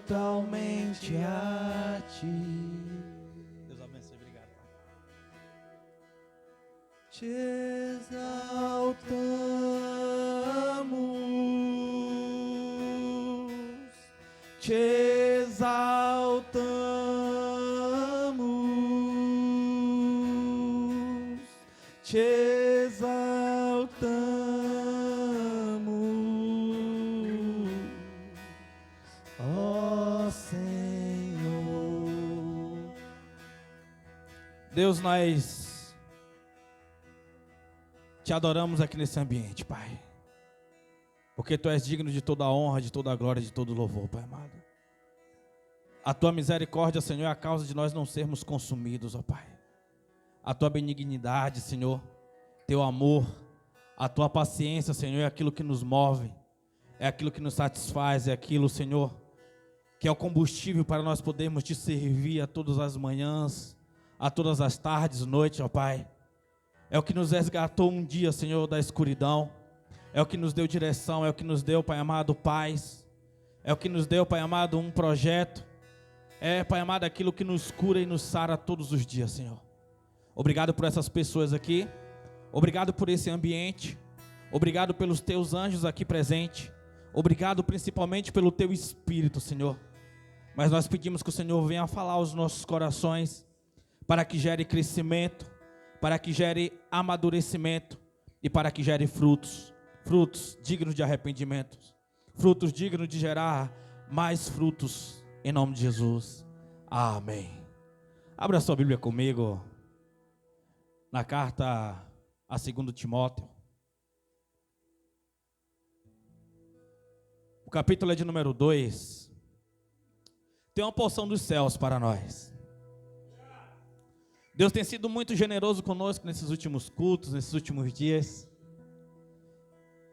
totalmente a Ti. Deus abençoe, obrigado, Pai. Te exaltamos, te exaltamos, te exaltamos, ó Senhor. Deus, nós te adoramos aqui nesse ambiente, Pai, porque Tu és digno de toda a honra, de toda a glória, de todo o louvor, Pai amado. A Tua misericórdia, Senhor, é a causa de nós não sermos consumidos, ó Pai. A Tua benignidade, Senhor, Teu amor, a Tua paciência, Senhor, é aquilo que nos move, é aquilo que nos satisfaz, é aquilo, Senhor, que é o combustível para nós podermos Te servir a todas as manhãs, a todas as tardes, noites, ó Pai. É o que nos resgatou um dia, Senhor, da escuridão. É o que nos deu direção, é o que nos deu, Pai amado, paz. É o que nos deu, Pai amado, um projeto. É, Pai amado, aquilo que nos cura e nos sara todos os dias, Senhor. Obrigado por essas pessoas aqui. Obrigado por esse ambiente. Obrigado pelos Teus anjos aqui presentes. Obrigado principalmente pelo Teu Espírito, Senhor. Mas nós pedimos que o Senhor venha falar aos nossos corações, para que gere crescimento, para que gere amadurecimento e para que gere frutos dignos de arrependimento, frutos dignos de gerar mais frutos, em nome de Jesus, amém. Abra sua Bíblia comigo, na carta a 2 Timóteo, o capítulo é de número 2, tem uma porção dos céus para nós. Deus tem sido muito generoso conosco nesses últimos cultos, nesses últimos dias.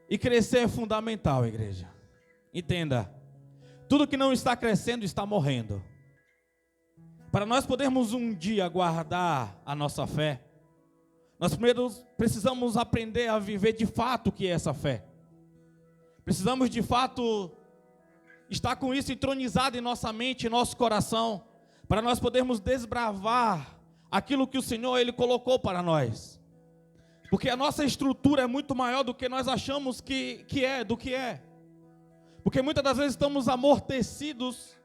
E crescer é fundamental, igreja. Entenda, tudo que não está crescendo está morrendo. Para nós podermos um dia guardar a nossa fé, nós primeiro precisamos aprender a viver de fato o que é essa fé. Precisamos de fato estar com isso entronizado em nossa mente, em nosso coração, para nós podermos desbravar aquilo que o Senhor Ele colocou para nós. Porque a nossa estrutura é muito maior do que nós achamos que é. Porque muitas das vezes estamos amortecidos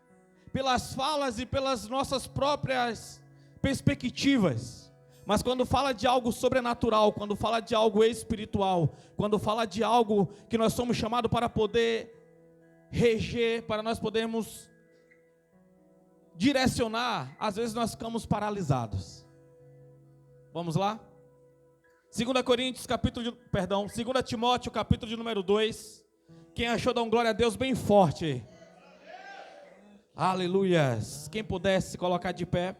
pelas falas e pelas nossas próprias perspectivas. Mas quando fala de algo sobrenatural, quando fala de algo espiritual, quando fala de algo que nós somos chamados para poder reger, para nós podermos direcionar, às vezes nós ficamos paralisados. Vamos lá? 2 Timóteo, capítulo de número 2. Quem achou, dá um glória a Deus bem forte. Aleluias. Quem pudesse colocar de pé.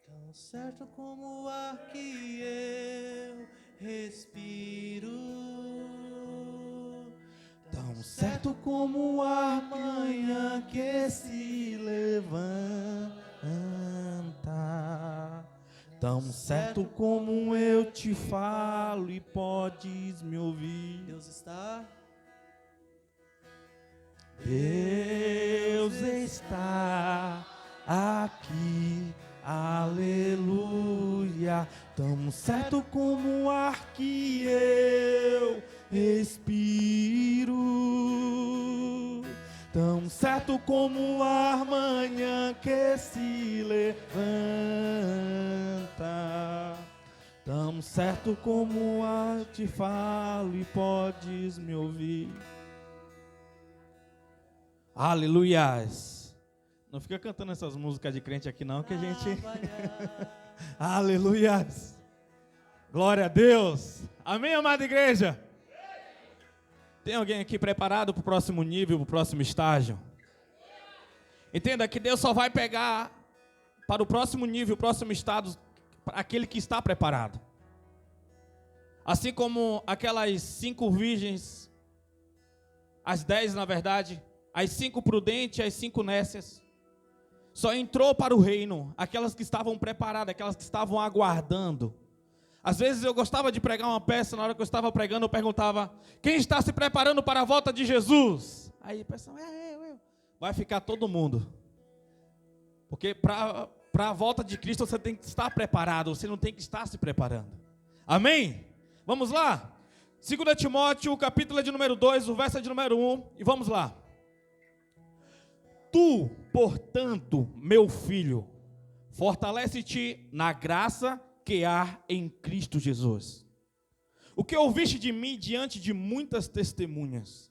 Tão certo como o ar que eu respiro, tão certo como o ar manhã que se levanta, tão certo como eu te falo e podes me ouvir. Deus está aqui, aleluia. Tão certo como o ar que eu respiro, tão certo como o ar manhã que se levanta, tão certo como o ar te falo e podes me ouvir. Aleluias. Não fica cantando essas músicas de crente aqui não, que a gente... Aleluias. Glória a Deus. Amém, amada igreja? Tem alguém aqui preparado para o próximo nível, para o próximo estágio? Entenda que Deus só vai pegar para o próximo nível, o próximo estado, aquele que está preparado. Assim como aquelas 5 virgens, as 10 na verdade, as 5 prudentes e as 5 nécias, só entrou para o reino aquelas que estavam preparadas, aquelas que estavam aguardando. Às vezes eu gostava de pregar uma peça, na hora que eu estava pregando eu perguntava: quem está se preparando para a volta de Jesus? Aí o pessoal, eu. Vai ficar todo mundo. Porque para a volta de Cristo você tem que estar preparado, você não tem que estar se preparando. Amém? Vamos lá? 2 Timóteo, o capítulo é de número 2, o verso é de número 1, e vamos lá. Tu, portanto, meu filho, fortalece-te na graça que há em Cristo Jesus. O que ouviste de mim diante de muitas testemunhas,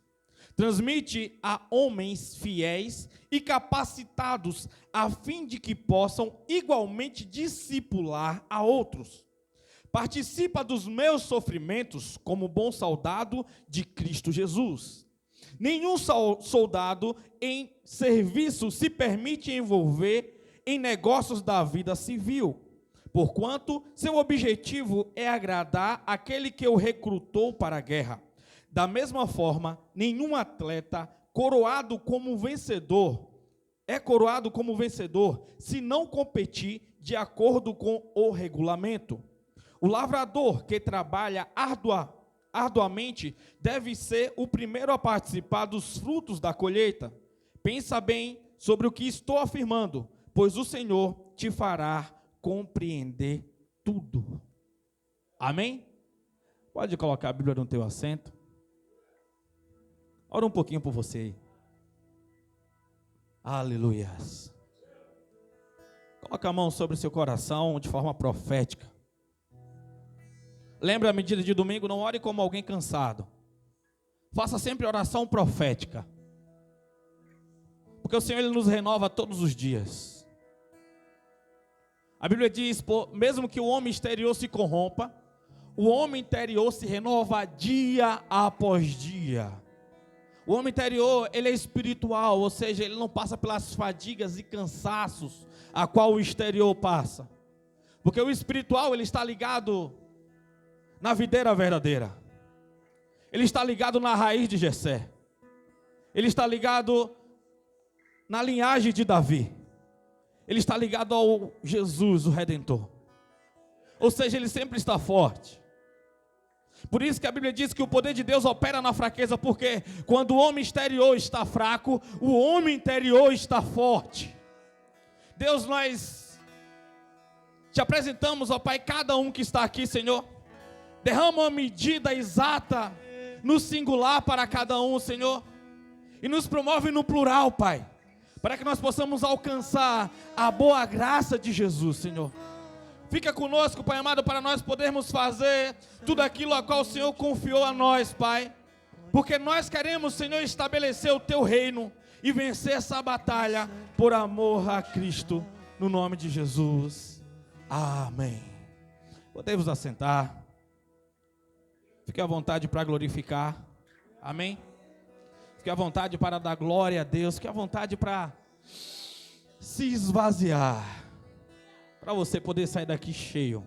transmite a homens fiéis e capacitados, a fim de que possam igualmente discipular a outros. Participa dos meus sofrimentos como bom soldado de Cristo Jesus. Nenhum soldado em serviço se permite envolver em negócios da vida civil, porquanto seu objetivo é agradar aquele que o recrutou para a guerra. Da mesma forma, nenhum atleta é coroado como vencedor se não competir de acordo com o regulamento. O lavrador que trabalha arduamente deve ser o primeiro a participar dos frutos da colheita. Pensa bem sobre o que estou afirmando, pois o Senhor te fará compreender tudo. Amém? Pode colocar a Bíblia no teu assento. Ora um pouquinho por você aí. Aleluias. Coloca a mão sobre o seu coração de forma profética. Lembra a medida de domingo, não ore como alguém cansado. Faça sempre oração profética. Porque o Senhor Ele nos renova todos os dias. A Bíblia diz, mesmo que o homem exterior se corrompa, o homem interior se renova dia após dia. O homem interior, ele é espiritual, ou seja, ele não passa pelas fadigas e cansaços a qual o exterior passa. Porque o espiritual, ele está ligado na videira verdadeira. Ele está ligado na raiz de Jessé. Ele está ligado na linhagem de Davi. Ele está ligado ao Jesus, o Redentor. Ou seja, ele sempre está forte. Por isso que a Bíblia diz que o poder de Deus opera na fraqueza, porque quando o homem exterior está fraco, o homem interior está forte. Deus, nós te apresentamos, ó Pai, cada um que está aqui, Senhor. Derrama uma medida exata no singular para cada um, Senhor. E nos promove no plural, Pai, para que nós possamos alcançar a boa graça de Jesus, Senhor. Fica conosco, Pai amado, para nós podermos fazer tudo aquilo a qual o Senhor confiou a nós, Pai. Porque nós queremos, Senhor, estabelecer o Teu reino e vencer essa batalha por amor a Cristo, no nome de Jesus. Amém. Podemos assentar. Fique à vontade para glorificar. Amém. Fique à vontade para dar glória a Deus. Fique à vontade para se esvaziar. Para você poder sair daqui cheio.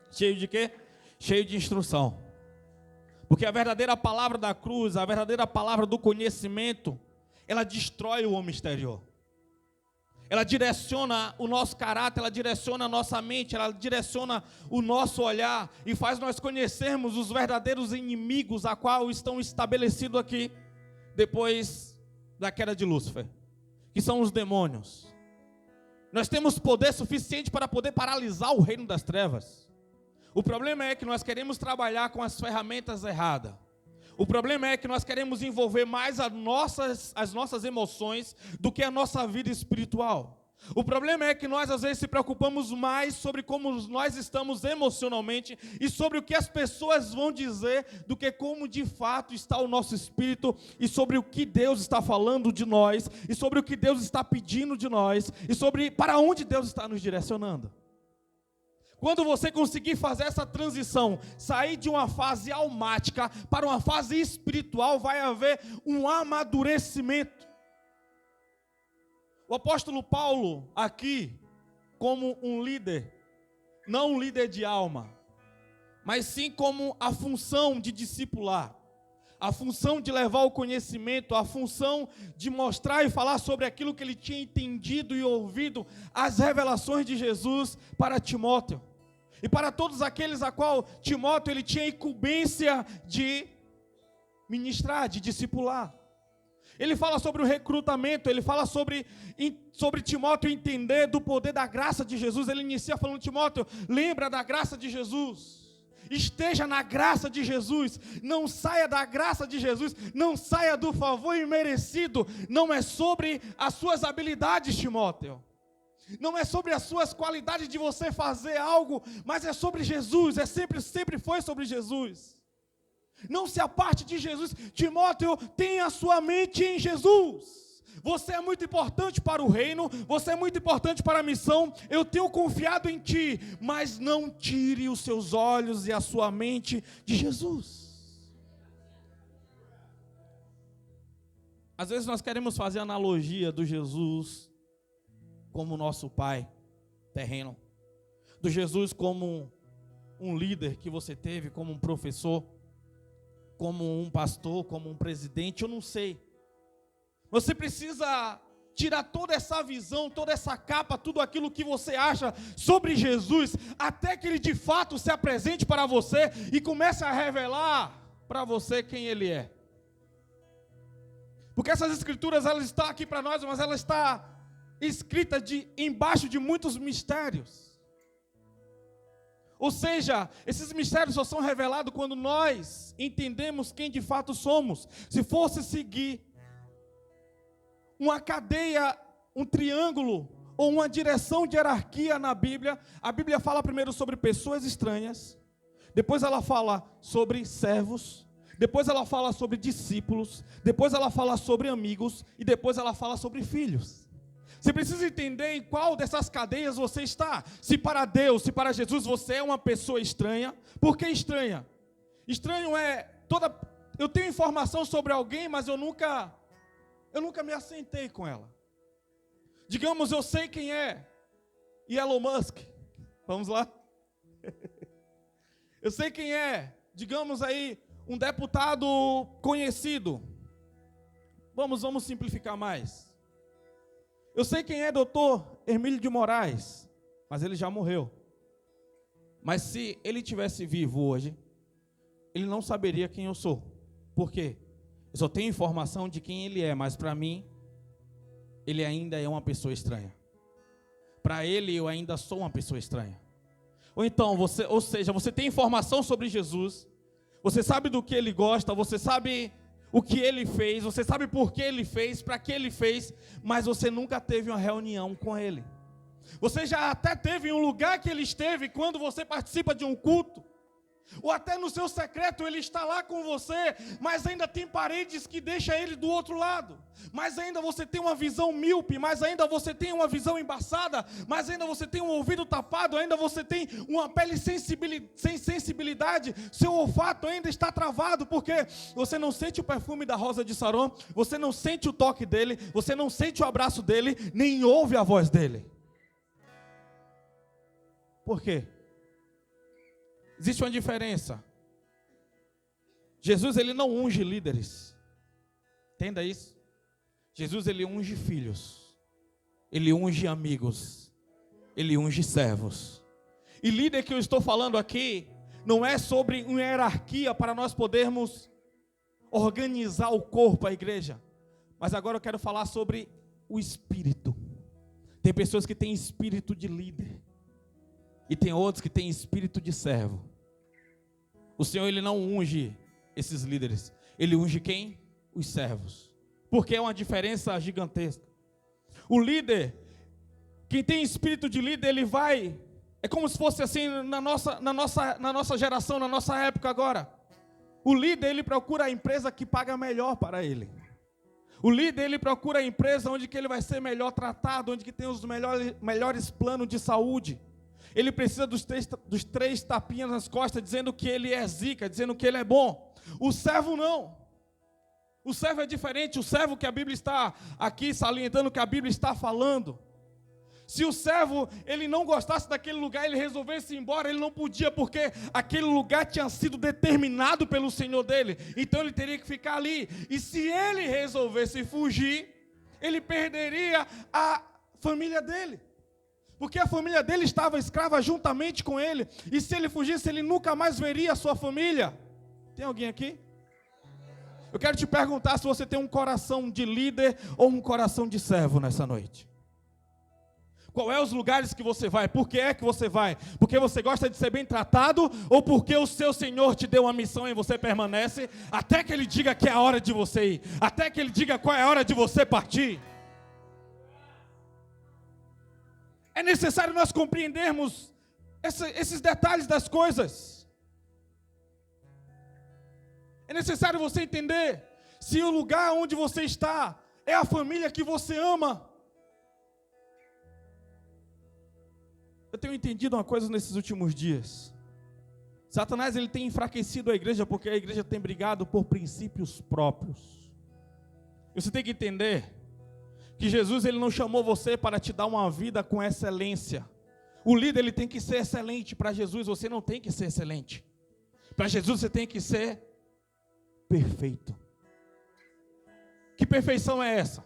Cheio de quê? Cheio de instrução. Porque a verdadeira palavra da cruz, a verdadeira palavra do conhecimento, ela destrói o homem exterior. Ela direciona o nosso caráter, ela direciona a nossa mente, ela direciona o nosso olhar e faz nós conhecermos os verdadeiros inimigos a qual estão estabelecidos aqui depois da queda de Lúcifer, que são os demônios. Nós temos poder suficiente para poder paralisar o reino das trevas. O problema é que nós queremos trabalhar com as ferramentas erradas. O problema é que nós queremos envolver mais as nossas emoções do que a nossa vida espiritual. O problema é que nós às vezes se preocupamos mais sobre como nós estamos emocionalmente e sobre o que as pessoas vão dizer do que como de fato está o nosso espírito e sobre o que Deus está falando de nós e sobre o que Deus está pedindo de nós e sobre para onde Deus está nos direcionando. Quando você conseguir fazer essa transição, sair de uma fase almática para uma fase espiritual, vai haver um amadurecimento. O apóstolo Paulo aqui, como um líder, não um líder de alma, mas sim como a função de discipular, a função de levar o conhecimento, a função de mostrar e falar sobre aquilo que ele tinha entendido e ouvido, as revelações de Jesus para Timóteo. E para todos aqueles a qual Timóteo ele tinha incumbência de ministrar, de discipular. Ele fala sobre o recrutamento, ele fala sobre Timóteo entender do poder da graça de Jesus. Ele inicia falando: Timóteo, lembra da graça de Jesus. Esteja na graça de Jesus, não saia da graça de Jesus, não saia do favor imerecido. Não é sobre as suas habilidades, Timóteo, não é sobre as suas qualidades de você fazer algo, mas é sobre Jesus, sempre foi sobre Jesus. Não se aparte de Jesus, Timóteo, tenha a sua mente em Jesus. Você é muito importante para o reino, você é muito importante para a missão, eu tenho confiado em ti, mas não tire os seus olhos e a sua mente de Jesus. Às vezes nós queremos fazer analogia do Jesus como nosso pai terreno, do Jesus como um líder que você teve, como um professor, como um pastor, como um presidente, eu não sei. Você precisa tirar toda essa visão, toda essa capa, tudo aquilo que você acha sobre Jesus, até que Ele de fato se apresente para você e comece a revelar para você quem Ele é. Porque essas escrituras, elas estão aqui para nós, mas ela está escrita embaixo de muitos mistérios. Ou seja, esses mistérios só são revelados quando nós entendemos quem de fato somos. Se fosse seguir uma cadeia, um triângulo ou uma direção de hierarquia na Bíblia, a Bíblia fala primeiro sobre pessoas estranhas, depois ela fala sobre servos, depois ela fala sobre discípulos, depois ela fala sobre amigos e depois ela fala sobre filhos. Você precisa entender em qual dessas cadeias você está. Se para Deus, se para Jesus você é uma pessoa estranha. Por que estranha? Estranho é eu tenho informação sobre alguém, mas eu nunca me assentei com ela. Digamos, eu sei quem é Elon Musk. Vamos lá? Eu sei quem é, digamos aí, um deputado conhecido. Vamos simplificar mais. Eu sei quem é doutor Hermílio de Moraes, mas ele já morreu. Mas se ele tivesse vivo hoje, ele não saberia quem eu sou. Por quê? Eu só tenho informação de quem ele é, mas para mim, ele ainda é uma pessoa estranha. Para ele, eu ainda sou uma pessoa estranha. Ou então, você tem informação sobre Jesus, você sabe do que ele gosta, você sabe o que ele fez, você sabe por que ele fez, para que ele fez, mas você nunca teve uma reunião com ele. Você já até teve um lugar que ele esteve quando você participa de um culto, ou até no seu secreto ele está lá com você, mas ainda tem paredes que deixam ele do outro lado, mas ainda você tem uma visão míope, mas ainda você tem uma visão embaçada, mas ainda você tem um ouvido tapado, ainda você tem uma pele sem sensibilidade, seu olfato ainda está travado, porque você não sente o perfume da rosa de Saron, você não sente o toque dele, você não sente o abraço dele, nem ouve a voz dele. Por quê? Existe uma diferença. Jesus, ele não unge líderes. Entenda isso. Jesus, ele unge filhos. Ele unge amigos. Ele unge servos. E líder que eu estou falando aqui, não é sobre uma hierarquia para nós podermos organizar o corpo, a igreja. Mas agora eu quero falar sobre o espírito. Tem pessoas que têm espírito de líder. E tem outros que têm espírito de servo. O Senhor, ele não unge esses líderes. Ele unge quem? Os servos. Porque é uma diferença gigantesca. O líder, quem tem espírito de líder, ele vai... É como se fosse assim na nossa geração, na nossa época agora. O líder, ele procura a empresa que paga melhor para ele. O líder, ele procura a empresa onde que ele vai ser melhor tratado, onde que tem os melhores planos de saúde. Ele precisa dos três tapinhas nas costas, dizendo que ele é zica, dizendo que ele é bom. O servo não. O servo é diferente. O servo que a Bíblia está aqui salientando, que a Bíblia está falando. Se o servo, ele não gostasse daquele lugar, ele resolvesse ir embora, ele não podia, porque aquele lugar tinha sido determinado pelo Senhor dele. Então ele teria que ficar ali. E se ele resolvesse fugir, ele perderia a família dele. Porque a família dele estava escrava juntamente com ele. E se ele fugisse, ele nunca mais veria a sua família. Tem alguém aqui? Eu quero te perguntar se você tem um coração de líder ou um coração de servo nessa noite. Qual é os lugares que você vai? Por que é que você vai? Porque você gosta de ser bem tratado? Ou porque o seu Senhor te deu uma missão e você permanece até que Ele diga que é a hora de você ir? Até que Ele diga qual é a hora de você partir? É necessário nós compreendermos esses detalhes das coisas. É necessário você entender se o lugar onde você está é a família que você ama. Eu tenho entendido uma coisa nesses últimos dias. Satanás ele tem enfraquecido a igreja porque a igreja tem brigado por princípios próprios. Você tem que entender que Jesus ele não chamou você para te dar uma vida com excelência. O líder ele tem que ser excelente. Para Jesus você não tem que ser excelente. Para Jesus você tem que ser perfeito. Que perfeição é essa?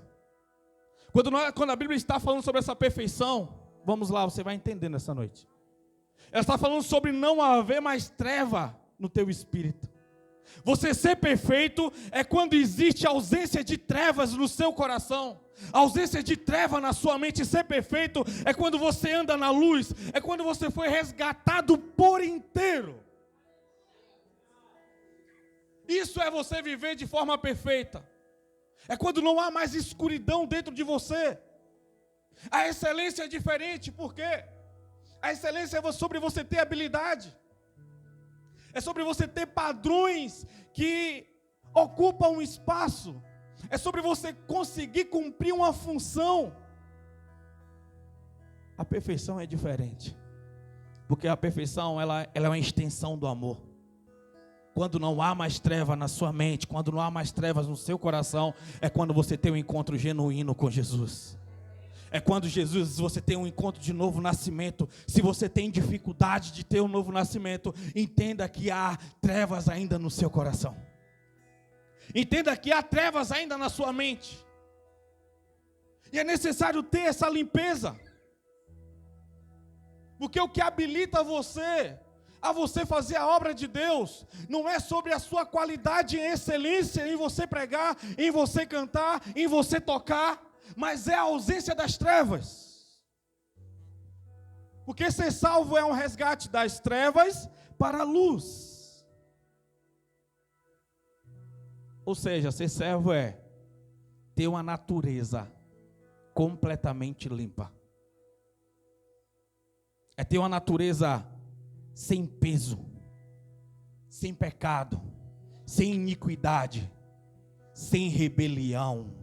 Quando a Bíblia está falando sobre essa perfeição, vamos lá, você vai entender nessa noite. Ela está falando sobre não haver mais treva no teu espírito. Você ser perfeito é quando existe ausência de trevas no seu coração, ausência de treva na sua mente. Ser perfeito é quando você anda na luz, é quando você foi resgatado por inteiro. Isso é você viver de forma perfeita. É quando não há mais escuridão dentro de você. A excelência é diferente, por quê? A excelência é sobre você ter habilidade. É sobre você ter padrões que ocupam um espaço. É sobre você conseguir cumprir uma função. A perfeição é diferente. Porque a perfeição ela é uma extensão do amor. Quando não há mais treva na sua mente, quando não há mais trevas no seu coração, é quando você tem um encontro genuíno com Jesus. É quando você tem um encontro de novo nascimento. Se você tem dificuldade de ter um novo nascimento, entenda que há trevas ainda no seu coração. Entenda que há trevas ainda na sua mente. E é necessário ter essa limpeza. Porque o que habilita você a você fazer a obra de Deus não é sobre a sua qualidade em excelência, em você pregar, em você cantar, em você tocar, mas é a ausência das trevas. Porque ser salvo é um resgate das trevas para a luz. Ou seja, ser servo é ter uma natureza completamente limpa. É ter uma natureza sem peso, sem pecado, sem iniquidade, sem rebelião.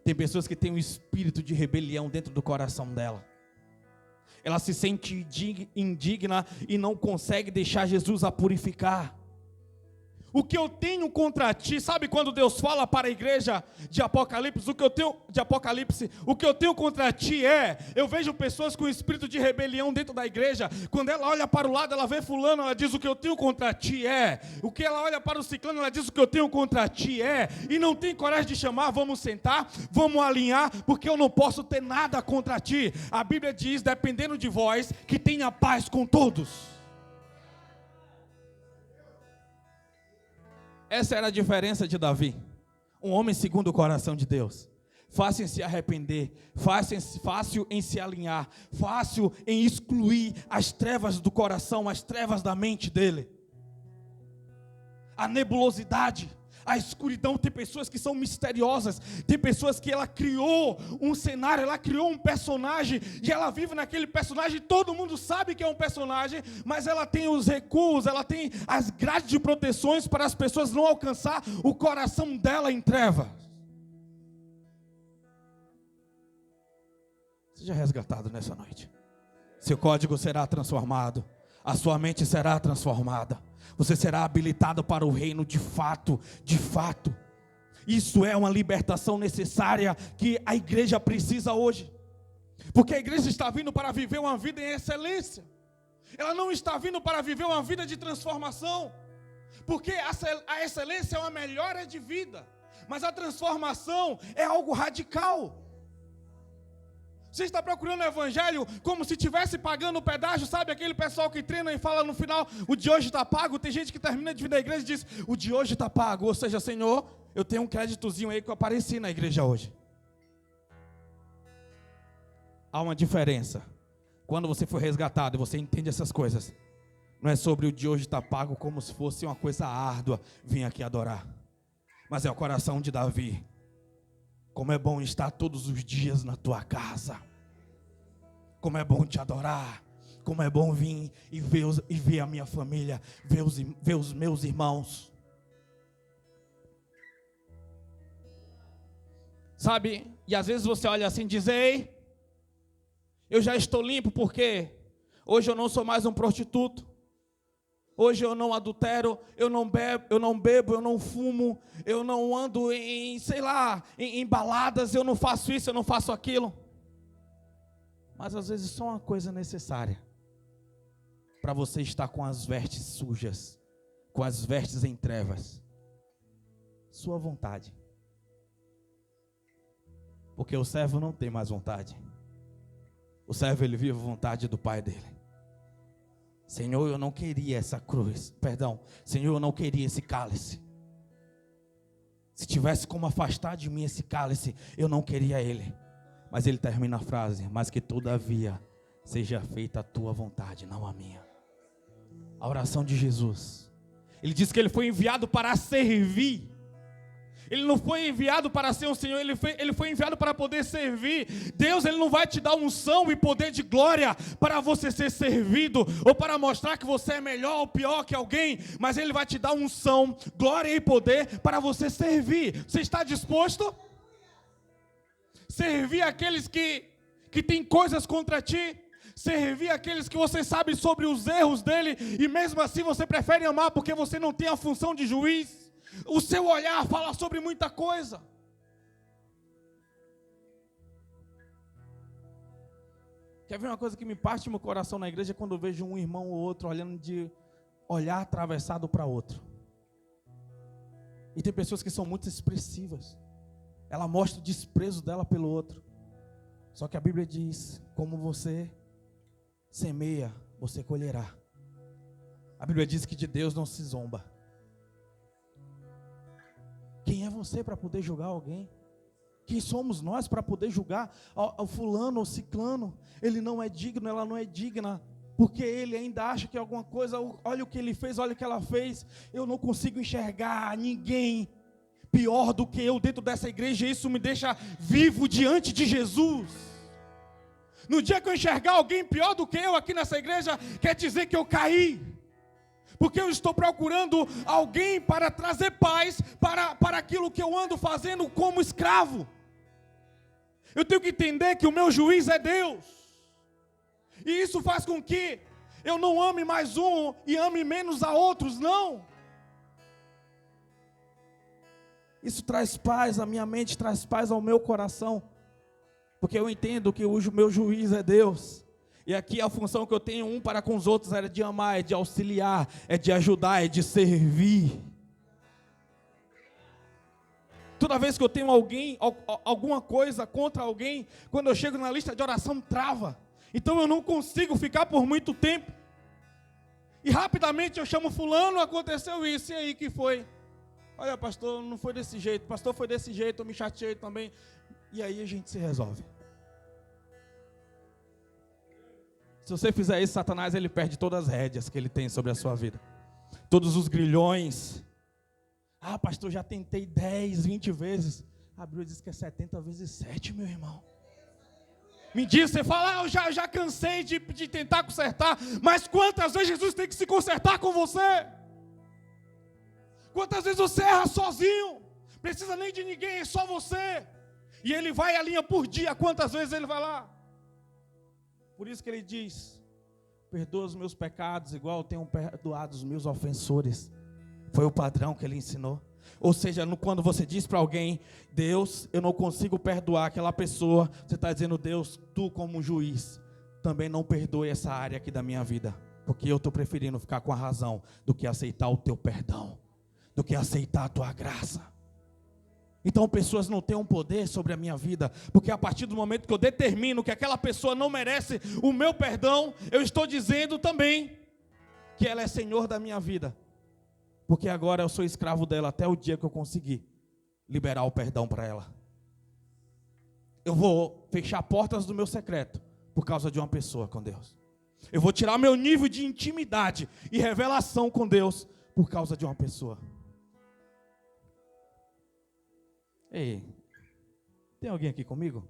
Tem pessoas que têm um espírito de rebelião dentro do coração dela. Ela se sente indigna e não consegue deixar Jesus a purificar. O que eu tenho contra ti, sabe quando Deus fala para a igreja de Apocalipse, o que eu tenho contra ti eu vejo pessoas com espírito de rebelião dentro da igreja. Quando ela olha para o lado, ela vê fulano, ela diz o que eu tenho contra ti o que ela olha para o ciclano, ela diz o que eu tenho contra ti e não tem coragem de chamar, vamos sentar, vamos alinhar, porque eu não posso ter nada contra ti. A Bíblia diz, dependendo de vós, que tenha paz com todos. Essa era a diferença de Davi, um homem segundo o coração de Deus, fácil em se arrepender, fácil em se alinhar, fácil em excluir as trevas do coração, as trevas da mente dele, a nebulosidade, a escuridão. Tem pessoas que são misteriosas, tem pessoas que ela criou um cenário, ela criou um personagem, e ela vive naquele personagem, todo mundo sabe que é um personagem, mas ela tem os recuos, ela tem as grades de proteções para as pessoas não alcançar o coração dela em trevas. Seja resgatado nessa noite. Seu código será transformado, a sua mente será transformada. Você será habilitado para o reino de fato, de fato. Isso é uma libertação necessária que a igreja precisa hoje. Porque a igreja está vindo para viver uma vida em excelência. Ela não está vindo para viver uma vida de transformação. Porque a excelência é uma melhora de vida. Mas a transformação é algo radical. Você está procurando o evangelho como se estivesse pagando o pedágio, sabe? Aquele pessoal que treina e fala no final, o de hoje está pago. Tem gente que termina de vir da igreja e diz, o de hoje está pago. Ou seja, Senhor, eu tenho um créditozinho aí que eu apareci na igreja hoje. Há uma diferença. Quando você for resgatado e você entende essas coisas, não é sobre o de hoje estar pago como se fosse uma coisa árdua vir aqui adorar. Mas é o coração de Davi. Como é bom estar todos os dias na tua casa. Como é bom te adorar. Como é bom vir e ver a minha família, ver os meus irmãos. Sabe? E às vezes você olha assim e diz, ei, eu já estou limpo porque hoje eu não sou mais um prostituto. Hoje eu não adultero, eu não bebo, eu não fumo, eu não ando em baladas, eu não faço isso, eu não faço aquilo. Mas às vezes só uma coisa necessária para você estar com as vestes sujas, com as vestes em trevas. Sua vontade. Porque o servo não tem mais vontade. O servo, ele vive a vontade do Pai dele. Senhor, eu não queria essa cruz, Senhor, eu não queria esse cálice. Se tivesse como afastar de mim esse cálice, eu não queria ele. Mas ele termina a frase, mas que todavia seja feita a tua vontade, não a minha. A oração de Jesus. Ele diz que ele foi enviado para servir. Ele não foi enviado para ser um Senhor, ele foi enviado para poder servir. Deus, ele não vai te dar unção e poder de glória para você ser servido, ou para mostrar que você é melhor ou pior que alguém, mas ele vai te dar unção, glória e poder para você servir. Você está disposto? Servir aqueles que têm coisas contra ti, servir aqueles que você sabe sobre os erros dele, e mesmo assim você prefere amar porque você não tem a função de juiz. O seu olhar fala sobre muita coisa. Quer ver uma coisa que me parte meu coração na igreja? Quando eu vejo um irmão ou outro olhando de olhar atravessado para outro. E tem pessoas que são muito expressivas. Ela mostra o desprezo dela pelo outro. Só que a Bíblia diz, como você semeia, você colherá. A Bíblia diz que de Deus não se zomba. Quem é você para poder julgar alguém? Quem somos nós para poder julgar o fulano ou ciclano? Ele não é digno, ela não é digna, porque ele ainda acha que alguma coisa, olha o que ele fez, olha o que ela fez. Eu não consigo enxergar ninguém pior do que eu dentro dessa igreja, e isso me deixa vivo diante de Jesus. No dia que eu enxergar alguém pior do que eu aqui nessa igreja, quer dizer que eu caí. Porque eu estou procurando alguém para trazer paz para aquilo que eu ando fazendo como escravo. Eu tenho que entender que o meu juiz é Deus. E isso faz com que eu não ame mais um e ame menos a outros, não. Isso traz paz à minha mente, traz paz ao meu coração. Porque eu entendo que o meu juiz é Deus. E aqui a função que eu tenho um para com os outros era de amar, é de auxiliar, é de ajudar, é de servir. Toda vez que eu tenho alguma coisa contra alguém, quando eu chego na lista de oração, trava. Então eu não consigo ficar por muito tempo. E rapidamente eu chamo fulano, aconteceu isso, e aí que foi? Olha, pastor, não foi desse jeito, pastor, foi desse jeito, eu me chateei também. E aí a gente se resolve. Se você fizer isso, Satanás, ele perde todas as rédeas que ele tem sobre a sua vida. Todos os grilhões. Ah, pastor, já tentei 10, 20 vezes. A Bíblia diz que é 70 vezes 7, meu irmão. Me diz, você fala, eu já cansei de tentar consertar. Mas quantas vezes Jesus tem que se consertar com você? Quantas vezes você erra sozinho? Precisa nem de ninguém, é só você. E ele vai a linha por dia, quantas vezes ele vai lá? Por isso que ele diz, perdoa os meus pecados, igual eu tenho perdoado os meus ofensores. Foi o padrão que ele ensinou. Ou seja, quando você diz para alguém, Deus, eu não consigo perdoar aquela pessoa, você está dizendo, Deus, tu como juiz, também não perdoe essa área aqui da minha vida. Porque eu estou preferindo ficar com a razão do que aceitar o teu perdão, do que aceitar a tua graça. Então pessoas não têm um poder sobre a minha vida, porque a partir do momento que eu determino que aquela pessoa não merece o meu perdão, eu estou dizendo também que ela é senhor da minha vida, porque agora eu sou escravo dela até o dia que eu conseguir liberar o perdão para ela. Eu vou fechar portas do meu secreto por causa de uma pessoa com Deus. Eu vou tirar meu nível de intimidade e revelação com Deus por causa de uma pessoa. Ei, tem alguém aqui comigo?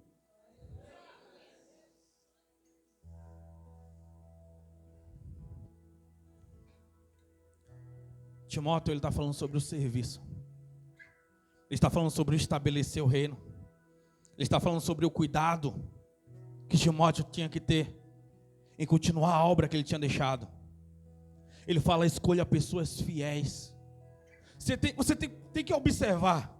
Timóteo, ele está falando sobre o serviço. Ele está falando sobre estabelecer o reino. Ele está falando sobre o cuidado que Timóteo tinha que ter em continuar a obra que ele tinha deixado. Ele fala, escolha pessoas fiéis. Você tem que observar.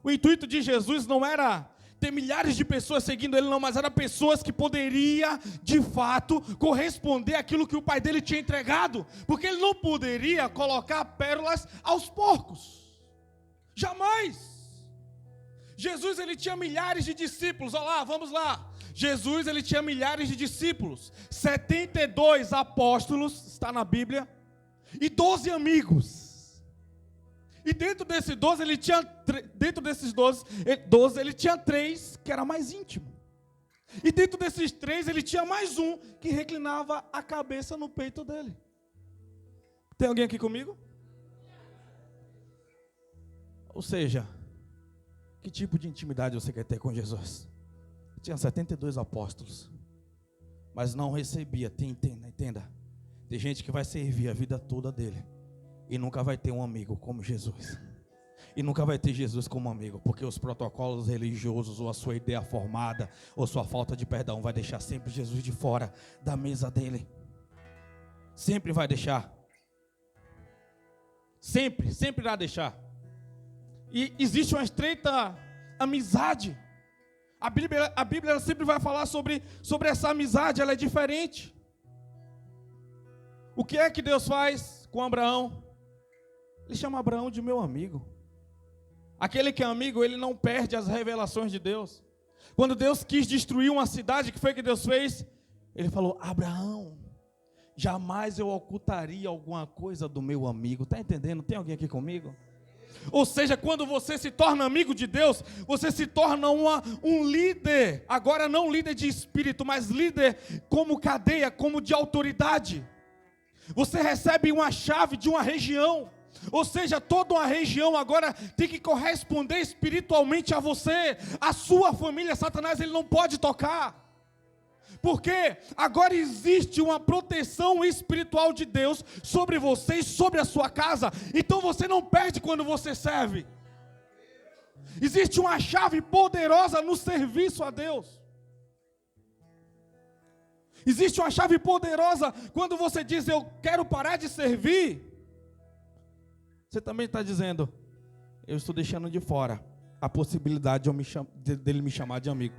O intuito de Jesus não era ter milhares de pessoas seguindo ele, não, mas eram pessoas que poderiam, de fato, corresponder àquilo que o pai dele tinha entregado, porque ele não poderia colocar pérolas aos porcos, jamais. Jesus, ele tinha milhares de discípulos, olha lá, vamos lá. Jesus, ele tinha milhares de discípulos, 72 apóstolos, está na Bíblia, e 12 amigos. E dentro desses 12, ele tinha 3 que era mais íntimo. E dentro desses 3, ele tinha mais um que reclinava a cabeça no peito dele. Tem alguém aqui comigo? Ou seja, que tipo de intimidade você quer ter com Jesus? Tinha 72 apóstolos, mas não recebia, entenda. Tem gente que vai servir a vida toda dele e nunca vai ter um amigo como Jesus. E nunca vai ter Jesus como amigo, porque os protocolos religiosos, ou a sua ideia formada, ou sua falta de perdão, vai deixar sempre Jesus de fora da mesa dele. Sempre vai deixar. Sempre irá deixar. E existe uma estreita amizade. A Bíblia ela sempre vai falar sobre essa amizade, ela é diferente. O que é que Deus faz com Abraão? Ele chama Abraão de meu amigo. Aquele que é amigo, ele não perde as revelações de Deus. Quando Deus quis destruir uma cidade, o que foi que Deus fez? Ele falou, Abraão, jamais eu ocultaria alguma coisa do meu amigo. Está entendendo? Tem alguém aqui comigo? Ou seja, quando você se torna amigo de Deus, você se torna um líder. Agora não líder de espírito, mas líder como cadeia, como de autoridade. Você recebe uma chave de uma região. Ou seja, toda uma região agora tem que corresponder espiritualmente a você. A sua família, Satanás, ele não pode tocar. Porque agora existe uma proteção espiritual de Deus sobre você e sobre a sua casa. Então você não perde quando você serve. Existe uma chave poderosa no serviço a Deus. Existe uma chave poderosa quando você diz, eu quero parar de servir. Você também está dizendo, eu estou deixando de fora a possibilidade dele me chamar de amigo.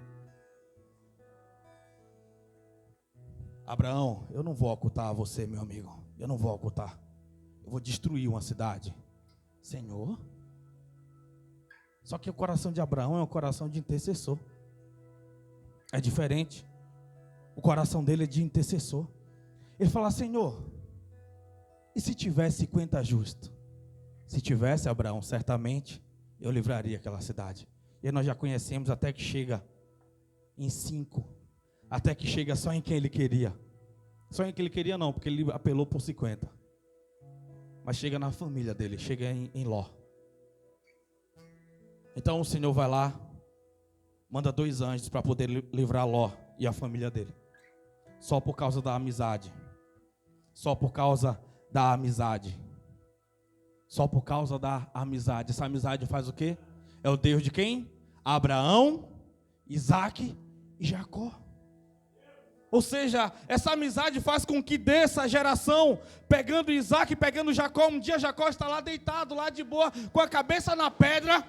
Abraão, eu não vou ocultar você, meu amigo. Eu não vou ocultar. Eu vou destruir uma cidade. Senhor. Só que o coração de Abraão é um coração de intercessor. É diferente. O coração dele é de intercessor. Ele fala, Senhor, e se tivesse 50 justos? Se tivesse, Abraão, certamente eu livraria aquela cidade. E nós já conhecemos até que chega em 5. Até que chega só em quem ele queria. Só em quem ele queria não, porque ele apelou por 50. Mas chega na família dele, chega em Ló. Então o Senhor vai lá, manda 2 anjos para poder livrar Ló e a família dele. Só por causa da amizade. Só por causa da amizade. Só por causa da amizade. Essa amizade faz o quê? É o Deus de quem? Abraão, Isaac e Jacó. Ou seja, essa amizade faz com que dessa geração, pegando Isaac, pegando Jacó, um dia Jacó está lá deitado, lá de boa, com a cabeça na pedra.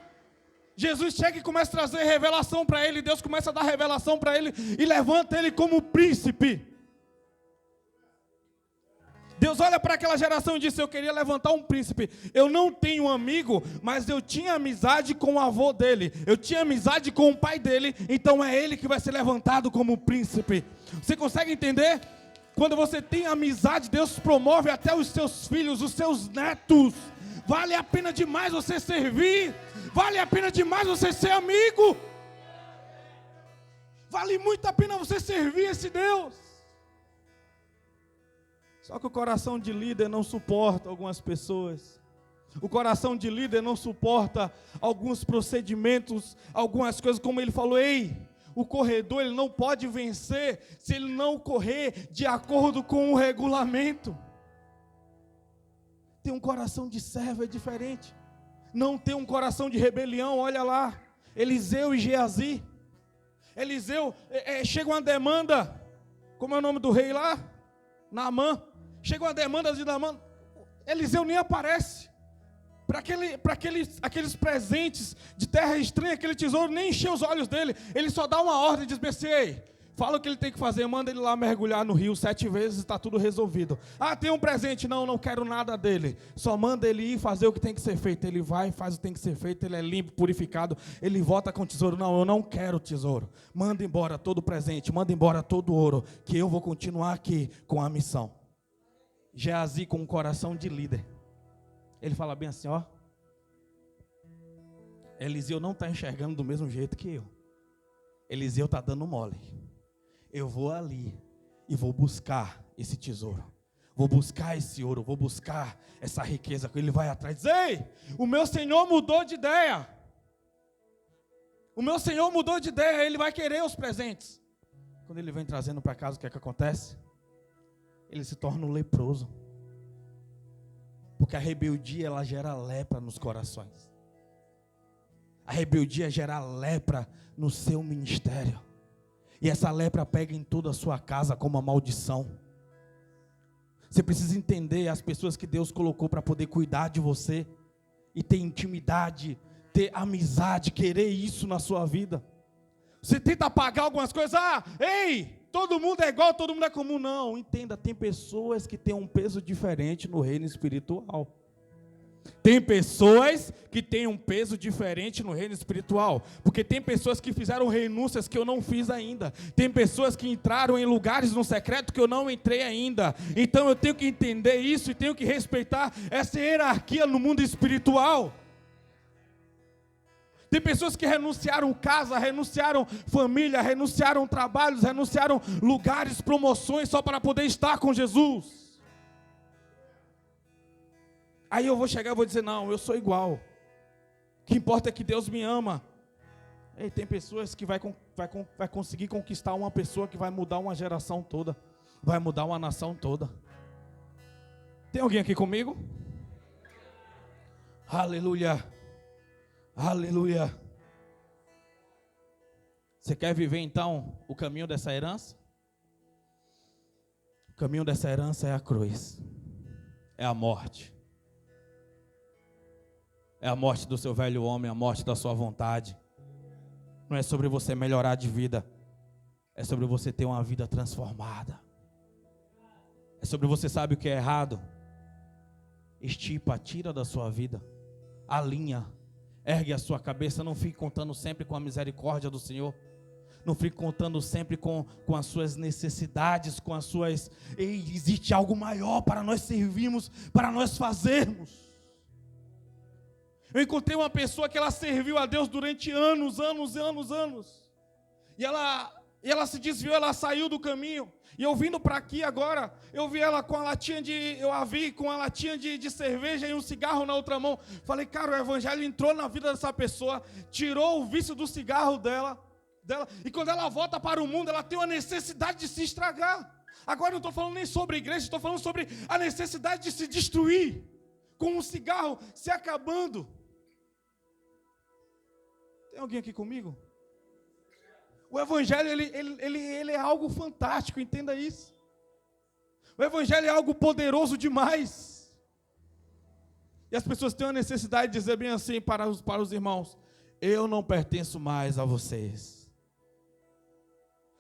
Jesus chega e começa a trazer revelação para ele, Deus começa a dar revelação para ele e levanta ele como príncipe. Deus olha para aquela geração e disse: eu queria levantar um príncipe. Eu não tenho amigo, mas eu tinha amizade com o avô dele, eu tinha amizade com o pai dele, então é ele que vai ser levantado como príncipe. Você consegue entender? Quando você tem amizade, Deus promove até os seus filhos, os seus netos. Vale a pena demais você servir, vale a pena demais você ser amigo, vale muito a pena você servir esse Deus. Só que o coração de líder não suporta algumas pessoas. O coração de líder não suporta alguns procedimentos, algumas coisas, como ele falou: ei, o corredor ele não pode vencer se ele não correr de acordo com o regulamento. Ter um coração de servo é diferente. Não ter um coração de rebelião. Olha lá, Eliseu e Geazi. Eliseu, chega uma demanda, como é o nome do rei lá? Naamã. Chega uma demanda de Naamã, Eliseu nem aparece. Para aqueles presentes de terra estranha, aquele tesouro nem encheu os olhos dele. Ele só dá uma ordem, diz assim: ei, fala o que ele tem que fazer, manda ele lá mergulhar no rio 7 vezes e está tudo resolvido. Ah, tem um presente, não quero nada dele. Só manda ele ir fazer o que tem que ser feito. Ele vai, faz o que tem que ser feito, ele é limpo, purificado, ele volta com o tesouro. Não, eu não quero o tesouro. Manda embora todo o presente, manda embora todo o ouro, que eu vou continuar aqui com a missão. Geazi, com um coração de líder, ele fala bem assim: ó, Eliseu não está enxergando do mesmo jeito que eu. Eliseu está dando mole. Eu vou ali e vou buscar esse tesouro, vou buscar esse ouro, vou buscar essa riqueza. Ele vai atrás e diz: ei, o meu Senhor mudou de ideia. O meu Senhor mudou de ideia, ele vai querer os presentes. Quando ele vem trazendo para casa, o que é que acontece? Ele se torna um leproso. Porque a rebeldia, ela gera lepra nos corações. A rebeldia gera lepra no seu ministério. E essa lepra pega em toda a sua casa como uma maldição. Você precisa entender as pessoas que Deus colocou para poder cuidar de você. E ter intimidade, ter amizade, querer isso na sua vida. Você tenta apagar algumas coisas. Ah, ei, todo mundo é igual, todo mundo é comum. Não, entenda, tem pessoas que têm um peso diferente no reino espiritual. Tem pessoas que têm um peso diferente no reino espiritual. Porque tem pessoas que fizeram renúncias que eu não fiz ainda. Tem pessoas que entraram em lugares no secreto que eu não entrei ainda. Então eu tenho que entender isso e tenho que respeitar essa hierarquia no mundo espiritual. Tem pessoas que renunciaram casa, renunciaram família, renunciaram trabalhos, renunciaram lugares, promoções, só para poder estar com Jesus. Aí eu vou chegar e vou dizer: não, eu sou igual. O que importa é que Deus me ama. Ei, tem pessoas que vai conseguir conquistar uma pessoa que vai mudar uma geração toda, vai mudar uma nação toda. Tem alguém aqui comigo? Aleluia. Aleluia. Você quer viver então o caminho dessa herança? O caminho dessa herança é a cruz, é a morte. É a morte do seu velho homem, a morte da sua vontade. Não é sobre você melhorar de vida, é sobre você ter uma vida transformada. É sobre você sabe o que é errado. Estipa, tira da sua vida, alinha. Ergue a sua cabeça, não fique contando sempre com a misericórdia do Senhor. Não fique contando sempre com as suas necessidades, com as suas... Ei, existe algo maior para nós servirmos, para nós fazermos. Eu encontrei uma pessoa que ela serviu a Deus durante anos. E ela se desviou, ela saiu do caminho. E eu vindo para aqui agora, eu vi ela com a latinha de cerveja e um cigarro na outra mão. Falei, cara, o evangelho entrou na vida dessa pessoa, tirou o vício do cigarro dela. E quando ela volta para o mundo, ela tem uma necessidade de se estragar. Agora eu não estou falando nem sobre a igreja, estou falando sobre a necessidade de se destruir, com um cigarro se acabando. Tem alguém aqui comigo? O evangelho, ele é algo fantástico, entenda isso. O evangelho é algo poderoso demais. E as pessoas têm uma necessidade de dizer bem assim para os irmãos: eu não pertenço mais a vocês.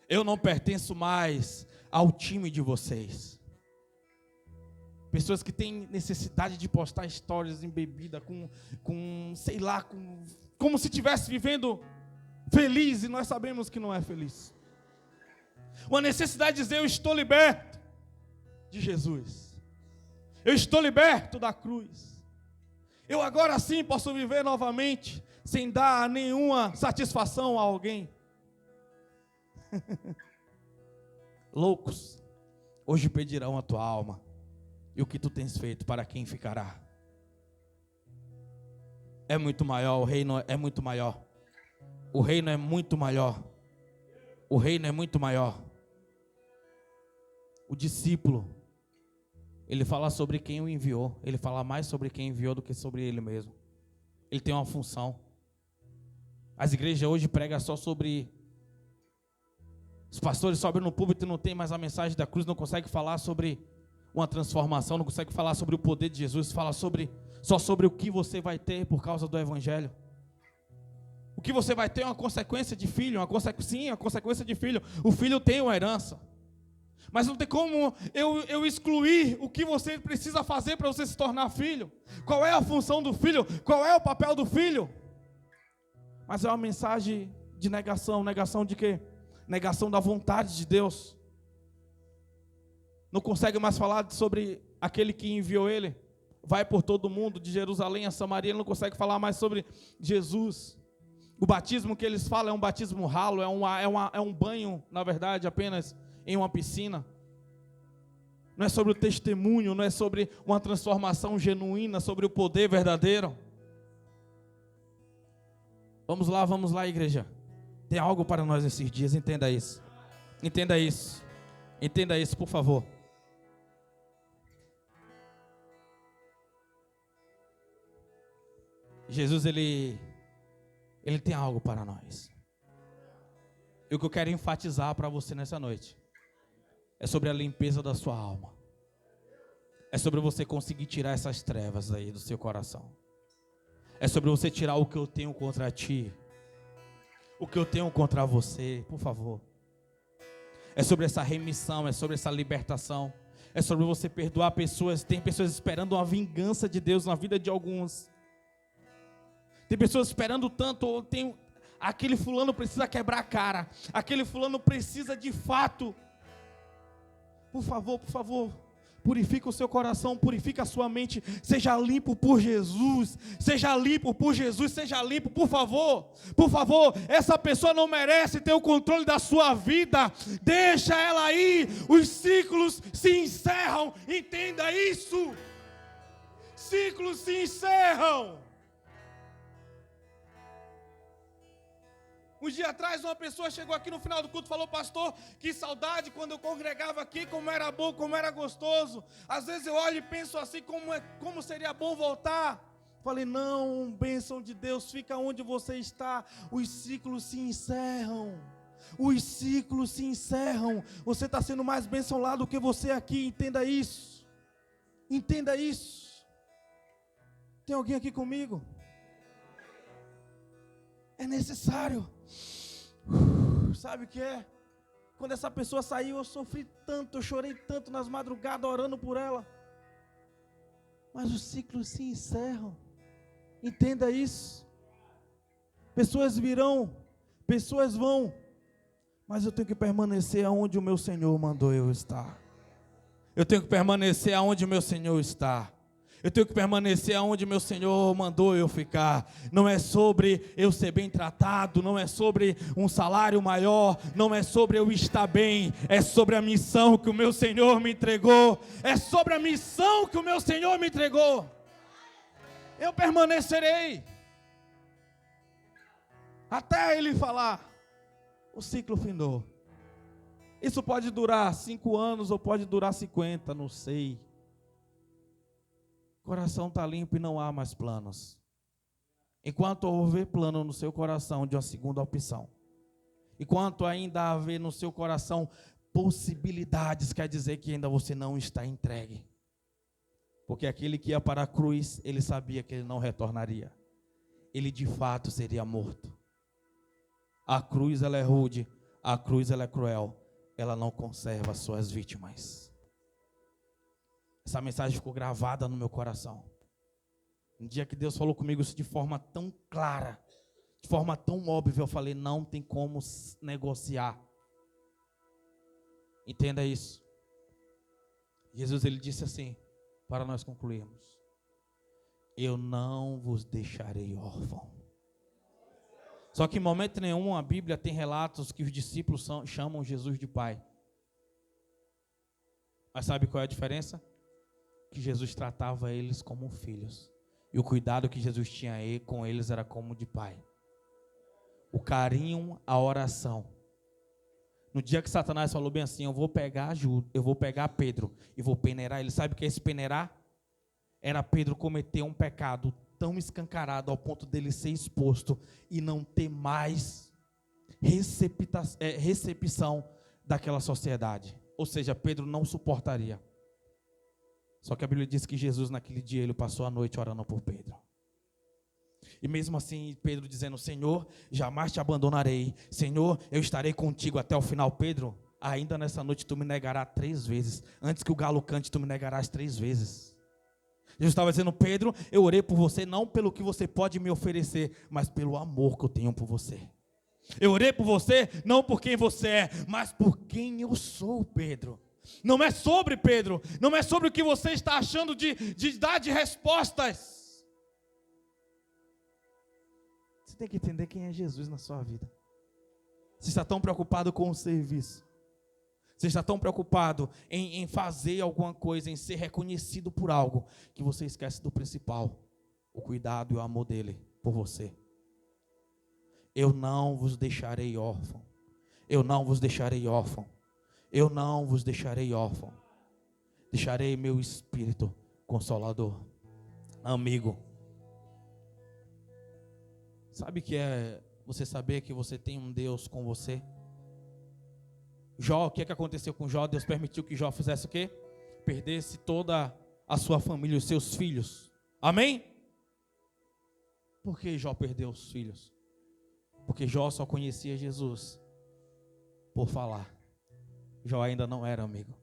Eu não pertenço mais ao time de vocês. Pessoas que têm necessidade de postar histórias embebida sei lá, como se estivesse vivendo feliz e nós sabemos que não é feliz. Uma necessidade de dizer: eu estou liberto de Jesus. Eu estou liberto da cruz. Eu agora sim posso viver novamente sem dar nenhuma satisfação a alguém. Loucos, hoje pedirão a tua alma. E o que tu tens feito, para quem ficará? É muito maior, o reino é muito maior. O reino é muito maior. O reino é muito maior. O discípulo, ele fala sobre quem o enviou. Ele fala mais sobre quem enviou do que sobre ele mesmo. Ele tem uma função. As igrejas hoje pregam só sobre... Os pastores sobem no púlpito e não tem mais a mensagem da cruz, não conseguem falar sobre uma transformação, não conseguem falar sobre o poder de Jesus, fala só sobre o que você vai ter por causa do evangelho. O que você vai ter é uma consequência de filho, sim, a consequência de filho. O filho tem uma herança. Mas não tem como eu excluir o que você precisa fazer para você se tornar filho. Qual é a função do filho? Qual é o papel do filho? Mas é uma mensagem de negação. Negação de quê? Negação da vontade de Deus. Não consegue mais falar sobre aquele que enviou ele. Vai por todo mundo, de Jerusalém a Samaria. Ele não consegue falar mais sobre Jesus. O batismo que eles falam é um batismo ralo, é um banho, na verdade, apenas em uma piscina. Não é sobre o testemunho, não é sobre uma transformação genuína, sobre o poder verdadeiro. Vamos lá, igreja. Tem algo para nós esses dias, entenda isso. Entenda isso. Entenda isso, por favor. Jesus, ele tem algo para nós. E o que eu quero enfatizar para você nessa noite é sobre a limpeza da sua alma. É sobre você conseguir tirar essas trevas aí do seu coração. É sobre você tirar o que eu tenho contra ti, o que eu tenho contra você, por favor. É sobre essa remissão, é sobre essa libertação. É sobre você perdoar pessoas. Tem pessoas esperando uma vingança de Deus na vida de alguns. Tem pessoas esperando tanto, aquele fulano precisa quebrar a cara, aquele fulano precisa de fato. Por favor, purifica o seu coração, purifica a sua mente, seja limpo por Jesus, seja limpo, por favor, essa pessoa não merece ter o controle da sua vida, deixa ela aí, os ciclos se encerram, entenda isso, ciclos se encerram. Um dia atrás uma pessoa chegou aqui no final do culto e falou: pastor, que saudade quando eu congregava aqui, como era bom, como era gostoso. Às vezes eu olho e penso assim, como seria bom voltar. Falei: não, bênção de Deus, fica onde você está, os ciclos se encerram. Os ciclos se encerram. Você está sendo mais bênção lá do que você aqui, entenda isso. Entenda isso. Tem alguém aqui comigo? É necessário. Sabe o que é? Quando essa pessoa saiu, eu sofri tanto, eu chorei tanto nas madrugadas orando por ela. Mas os ciclos se encerram. Entenda isso. Pessoas virão, pessoas vão, mas eu tenho que permanecer aonde o meu Senhor mandou eu estar. Eu tenho que permanecer aonde o meu Senhor está. Eu tenho que permanecer aonde meu Senhor mandou eu ficar. Não é sobre eu ser bem tratado, não é sobre um salário maior, não é sobre eu estar bem, é sobre a missão que o meu Senhor me entregou. É sobre a missão que o meu Senhor me entregou. Eu permanecerei até Ele falar: o ciclo findou. Isso pode durar 5 anos ou pode durar 50, não sei. O coração está limpo e não há mais planos. Enquanto houver plano no seu coração de uma segunda opção, enquanto ainda haver no seu coração possibilidades, quer dizer que ainda você não está entregue. Porque aquele que ia para a cruz, ele sabia que ele não retornaria. Ele de fato seria morto. A cruz ela é rude, a cruz ela é cruel, ela não conserva as suas vítimas. Essa mensagem ficou gravada no meu coração. Um dia que Deus falou comigo isso de forma tão clara, de forma tão óbvia, eu falei, não tem como negociar. Entenda isso. Jesus, ele disse assim, para nós concluirmos: eu não vos deixarei órfão. Só que em momento nenhum a Bíblia tem relatos que os discípulos chamam Jesus de Pai. Mas sabe qual é a diferença? Que Jesus tratava eles como filhos. E o cuidado que Jesus tinha com eles era como de pai. O carinho, a oração. No dia que Satanás falou bem assim, eu vou pegar Pedro e vou peneirar ele. Sabe o que é esse peneirar? Era Pedro cometer um pecado tão escancarado ao ponto dele ser exposto e não ter mais recepção daquela sociedade. Ou seja, Pedro não suportaria. Só que a Bíblia diz que Jesus naquele dia ele passou a noite orando por Pedro. E mesmo assim Pedro dizendo, Senhor, jamais te abandonarei. Senhor, eu estarei contigo até o final. Pedro, ainda nessa noite tu me negarás 3 vezes. Antes que o galo cante, tu me negarás 3 vezes. Jesus estava dizendo, Pedro, eu orei por você não pelo que você pode me oferecer, mas pelo amor que eu tenho por você. Eu orei por você não por quem você é, mas por quem eu sou, Pedro. Não é sobre, Pedro, não é sobre o que você está achando de dar de respostas. Você tem que entender quem é Jesus na sua vida. Você está tão preocupado com o serviço. Você está tão preocupado em fazer alguma coisa, em ser reconhecido por algo, que você esquece do principal, o cuidado e o amor dele por você. Eu não vos deixarei órfão. Eu não vos deixarei órfão. Eu não vos deixarei órfão. Deixarei meu Espírito Consolador. Amigo. Sabe o que é você saber que você tem um Deus com você? Jó, o que é que aconteceu com Jó? Deus permitiu que Jó fizesse o quê? Perdesse toda a sua família, os seus filhos. Amém? Por que Jó perdeu os filhos? Porque Jó só conhecia Jesus por falar. Jó ainda não era amigo.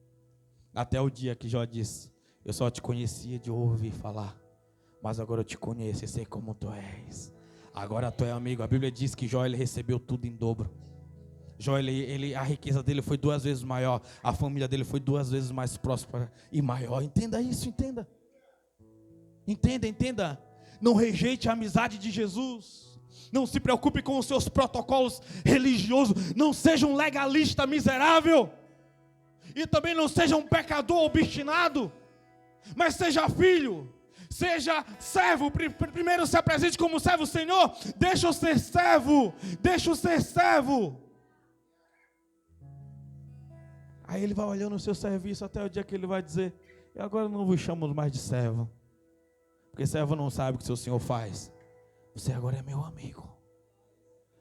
Até o dia que Jó disse, eu só te conhecia de ouvir falar, mas agora eu te conheço e sei como tu és. Agora tu é amigo. A Bíblia diz que Jó ele recebeu tudo em dobro. Jó, a riqueza dele foi 2 vezes maior. A família dele foi 2 vezes mais próspera e maior. Entenda isso, entenda. Entenda. Não rejeite a amizade de Jesus. Não se preocupe com os seus protocolos religiosos. Não seja um legalista miserável. E também não seja um pecador obstinado. Mas seja filho. Seja servo. Primeiro se apresente como servo. Senhor, deixa eu ser servo. Deixa eu ser servo. Aí ele vai olhando o seu serviço até o dia que ele vai dizer, eu agora não vos chamo mais de servo. Porque servo não sabe o que seu Senhor faz. Você agora é meu amigo.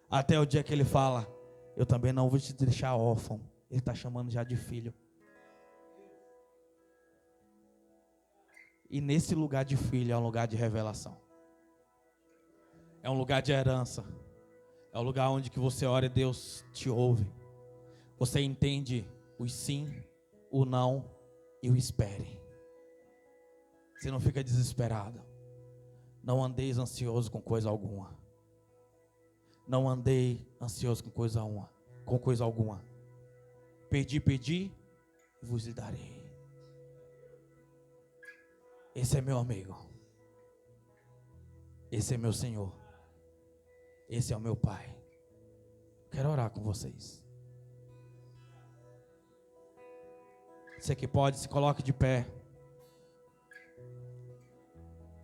Até o dia que ele fala, eu também não vou te deixar órfão. Ele está chamando já de filho. E nesse lugar de filho é um lugar de revelação. É um lugar de herança. É um lugar onde que você ora e Deus te ouve. Você entende o sim, o não e o espere. Você não fica desesperado. Não andeis ansioso com coisa alguma. Não andei ansioso com coisa alguma. Pedi e vos lhe darei. Esse é meu amigo. Esse é meu Senhor. Esse é o meu Pai. Quero orar com vocês. Você que pode, se coloque de pé.